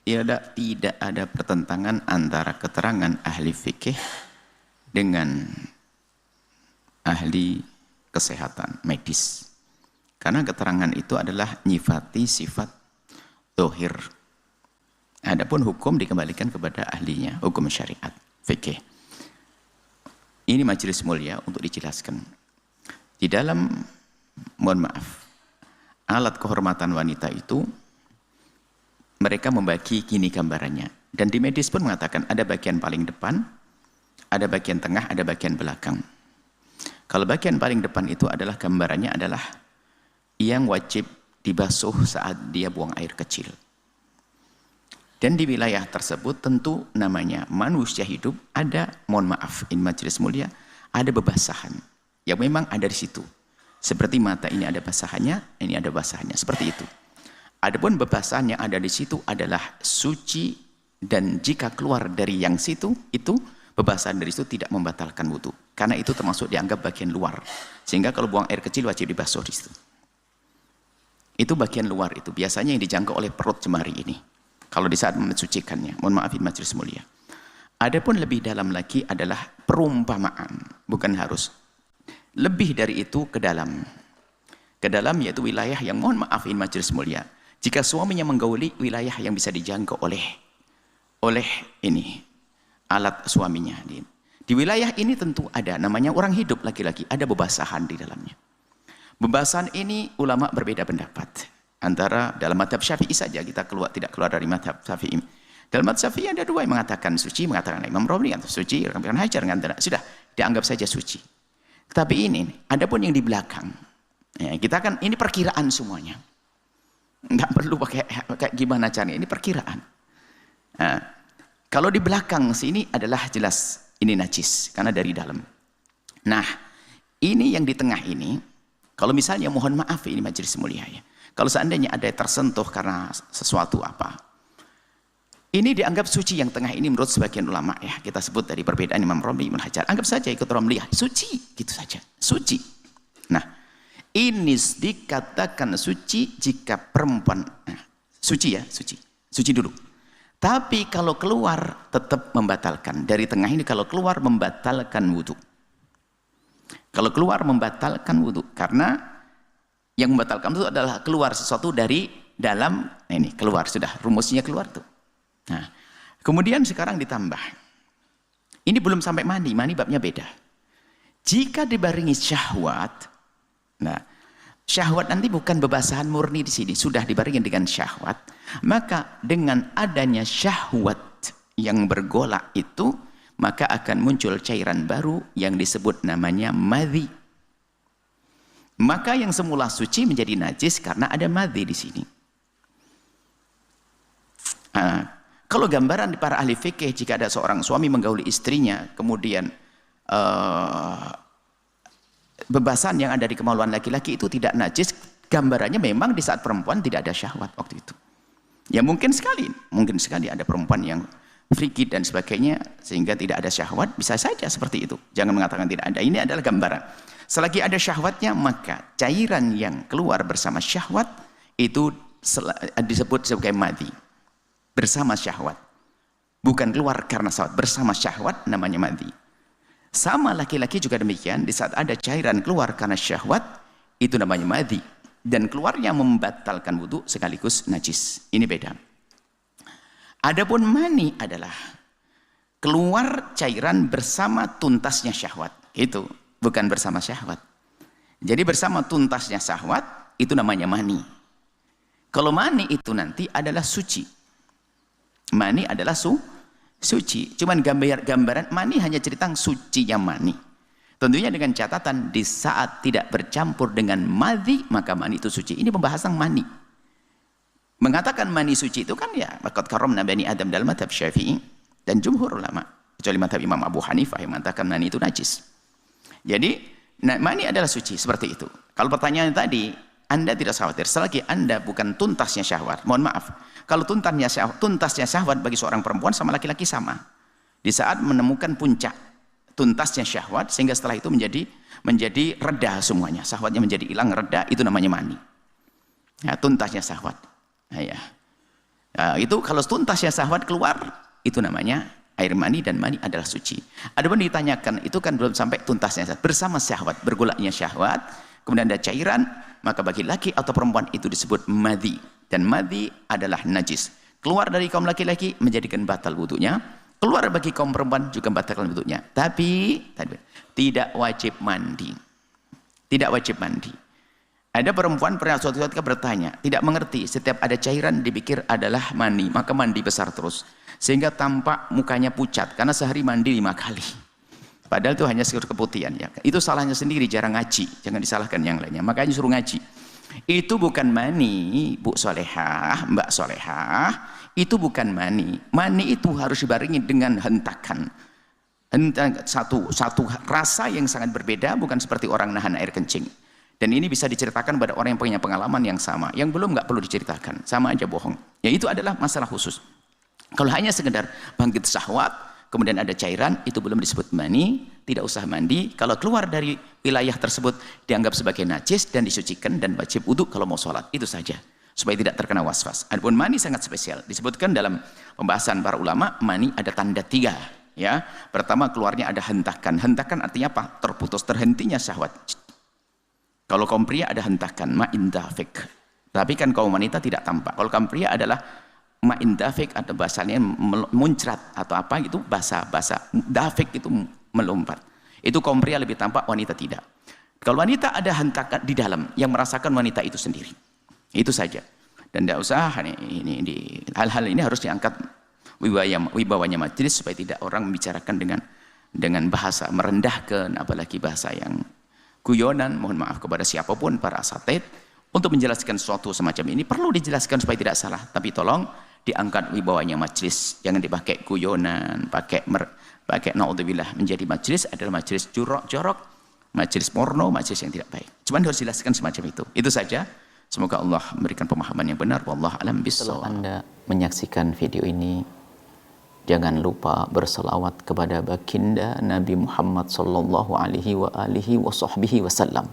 tidak ada pertentangan antara keterangan ahli fikih dengan ahli kesehatan medis. Karena keterangan itu adalah nyifati sifat zahir. Adapun hukum dikembalikan kepada ahlinya, hukum syariat, fikih. Ini majelis mulia untuk dijelaskan. Di dalam, mohon maaf, alat kehormatan wanita itu, mereka membagi gini gambarannya. Dan di medis pun mengatakan ada bagian paling depan, ada bagian tengah, ada bagian belakang. Kalau bagian paling depan itu adalah gambarannya adalah yang wajib dibasuh saat dia buang air kecil. Dan di wilayah tersebut tentu namanya manusia hidup ada, mohon maaf, ini majelis mulia, ada bebasahan yang memang ada di situ. Seperti mata ini ada basahannya, ini ada basahannya, seperti itu. Adapun bebasahan yang ada di situ adalah suci, dan jika keluar dari yang situ, itu bebasahan dari situ tidak membatalkan wudu. Karena itu termasuk dianggap bagian luar. Sehingga kalau buang air kecil wajib dibasuh di situ. Itu bagian luar itu. Biasanya yang dijangkau oleh perut jemari ini. Kalau di saat mensucikannya. Mohon maaf majelis mulia. Adapun lebih dalam lagi adalah perumpamaan. Bukan harus. Lebih dari itu ke dalam. Ke dalam yaitu wilayah yang mohon maaf majelis mulia. Jika suaminya menggauli wilayah yang bisa dijangkau oleh ini alat suaminya. Di wilayah ini tentu ada namanya orang hidup laki-laki, ada bebasahan di dalamnya. Bebasahan ini ulama berbeda pendapat. Antara dalam mazhab Syafi'i saja kita tidak keluar dari mazhab Syafi'i. Dalam mazhab Syafi'i ada dua yang mengatakan suci, mengatakan Imam Romli atau suci, Ibnu Hajar mengatakan sudah dianggap saja suci. Tapi ini adapun yang di belakang. Ya, kita kan ini perkiraan semuanya. Enggak perlu pakai gimana caranya, ini perkiraan. Nah, kalau di belakang sini adalah jelas ini najis karena dari dalam. Nah, ini yang di tengah ini, kalau misalnya mohon maaf ini majelis mulia ya. Kalau seandainya ada tersentuh karena sesuatu apa, ini dianggap suci yang tengah ini menurut sebagian ulama ya. Kita sebut dari perbedaan Imam Romli, Ibnu Hajar. Anggap saja ikut Romli, suci gitu saja, suci. Nah, ini dikatakan suci jika perempuan suci ya, suci dulu. Tapi kalau keluar tetap membatalkan. Dari tengah ini kalau keluar membatalkan wudu. Kalau keluar membatalkan wudu karena yang membatalkan itu adalah keluar sesuatu dari dalam. Ini keluar sudah rumusnya keluar tuh. Nah, kemudian sekarang ditambah. Ini belum sampai mani babnya beda. Jika dibarengi syahwat. Nah, syahwat nanti bukan bebasahan murni di sini, sudah dibarengi dengan syahwat. Maka dengan adanya syahwat yang bergolak itu, maka akan muncul cairan baru yang disebut namanya madhi. Maka yang semula suci menjadi najis karena ada madhi di sini. Nah, kalau gambaran di para ahli fikih, jika ada seorang suami menggauli istrinya, kemudian bebasan yang ada di kemaluan laki-laki itu tidak najis, gambarannya memang di saat perempuan tidak ada syahwat waktu itu. Ya mungkin sekali ada perempuan yang frigid dan sebagainya sehingga tidak ada syahwat, bisa saja seperti itu. Jangan mengatakan tidak ada. Ini adalah gambaran. Selagi ada syahwatnya, maka cairan yang keluar bersama syahwat itu disebut sebagai madhi. Bersama syahwat. Bukan keluar karena syahwat, bersama syahwat namanya madhi. Sama laki-laki juga demikian, di saat ada cairan keluar karena syahwat, itu namanya madhi. Dan keluarnya membatalkan wudu sekaligus najis. Ini beda. Adapun mani adalah keluar cairan bersama tuntasnya syahwat. Itu bukan bersama syahwat. Jadi bersama tuntasnya syahwat, itu namanya mani. Kalau mani itu nanti adalah suci. Mani adalah suci. Cuman gambaran mani hanya cerita sucinya mani. Tentunya dengan catatan di saat tidak bercampur dengan madhi maka mani itu suci. Ini pembahasan mani. Mengatakan mani suci itu kan ya laqad karramna bani Adam dalam mazhab Syafi'i dan jumhur ulama. Kecuali mazhab Imam Abu Hanifah yang mengatakan mani itu najis. Jadi mani adalah suci seperti itu. Kalau pertanyaan tadi, Anda tidak khawatir selagi Anda bukan tuntasnya syahwat. Mohon maaf. Kalau tuntasnya syahwat bagi seorang perempuan sama laki-laki sama. Di saat menemukan puncak tuntasnya syahwat sehingga setelah itu menjadi reda semuanya, syahwatnya menjadi hilang, reda, itu namanya mani. Ya, tuntasnya syahwat. Nah, ya. Itu kalau tuntasnya syahwat keluar, itu namanya air mani, dan mani adalah suci. Adapun ditanyakan, itu kan belum sampai tuntasnya bersama syahwat, bergolaknya syahwat, kemudian ada cairan, maka bagi laki atau perempuan itu disebut madhi, dan madhi adalah najis. Keluar dari kaum laki-laki menjadikan batal wudunya, keluar bagi kaum perempuan juga batalkan wudunya. Tapi tidak wajib mandi. Tidak wajib mandi. Ada perempuan pernah suatu ketika bertanya, tidak mengerti, setiap ada cairan dipikir adalah mani, maka mandi besar terus. Sehingga tampak mukanya pucat, karena sehari mandi 5 kali. Padahal itu hanya sekedar keputihan. Ya. Itu salahnya sendiri, jarang ngaji. Jangan disalahkan yang lainnya. Makanya suruh ngaji. Itu bukan mani, Bu Solehah, Mbak Solehah. Itu bukan mani. Mani itu harus dibarengi dengan hentakan. Satu rasa yang sangat berbeda, bukan seperti orang nahan air kencing. Dan ini bisa diceritakan pada orang yang punya pengalaman yang sama. Yang belum nggak perlu diceritakan, sama aja bohong. Ya itu adalah masalah khusus. Kalau hanya sekedar bangkit syahwat, kemudian ada cairan, itu belum disebut mani, tidak usah mandi. Kalau keluar dari wilayah tersebut, dianggap sebagai najis dan disucikan dan wajib wudu kalau mau sholat. Itu saja, supaya tidak terkena was-was. Adapun mani sangat spesial. Disebutkan dalam pembahasan para ulama, mani ada tanda 3. Ya, pertama keluarnya ada hentakan. Hentakan artinya apa? Terputus, terhentinya syahwat. Kalau kaum pria ada hentakan, ma'in dafik. Tapi kan kaum wanita tidak tampak. Kalau kaum pria adalah ma'in dafik, atau bahasanya muncrat atau apa itu, bahasa dafik itu melompat. Itu kaum pria lebih tampak, wanita tidak. Kalau wanita ada hentakan di dalam, yang merasakan wanita itu sendiri. Itu saja. Dan tidak usah hal-hal ini harus diangkat wibawanya majelis, supaya tidak orang membicarakan dengan bahasa merendahkan, apalagi bahasa yang guyonan. Mohon maaf kepada siapapun para asatid untuk menjelaskan sesuatu semacam ini, perlu dijelaskan supaya tidak salah, tapi tolong diangkat wibawanya majelis, jangan dipakai guyonan, pakai naudzubillah, menjadi majelis adalah majelis jorok, majelis porno, majelis yang tidak baik. Cuman harus dijelaskan semacam itu. Itu saja. Semoga Allah memberikan pemahaman yang benar. Wallahu a'lam bishawab. Setelah Anda menyaksikan video ini, jangan lupa berselawat kepada baginda Nabi Muhammad sallallahu alaihi wa alihi wa sahbihi wasallam.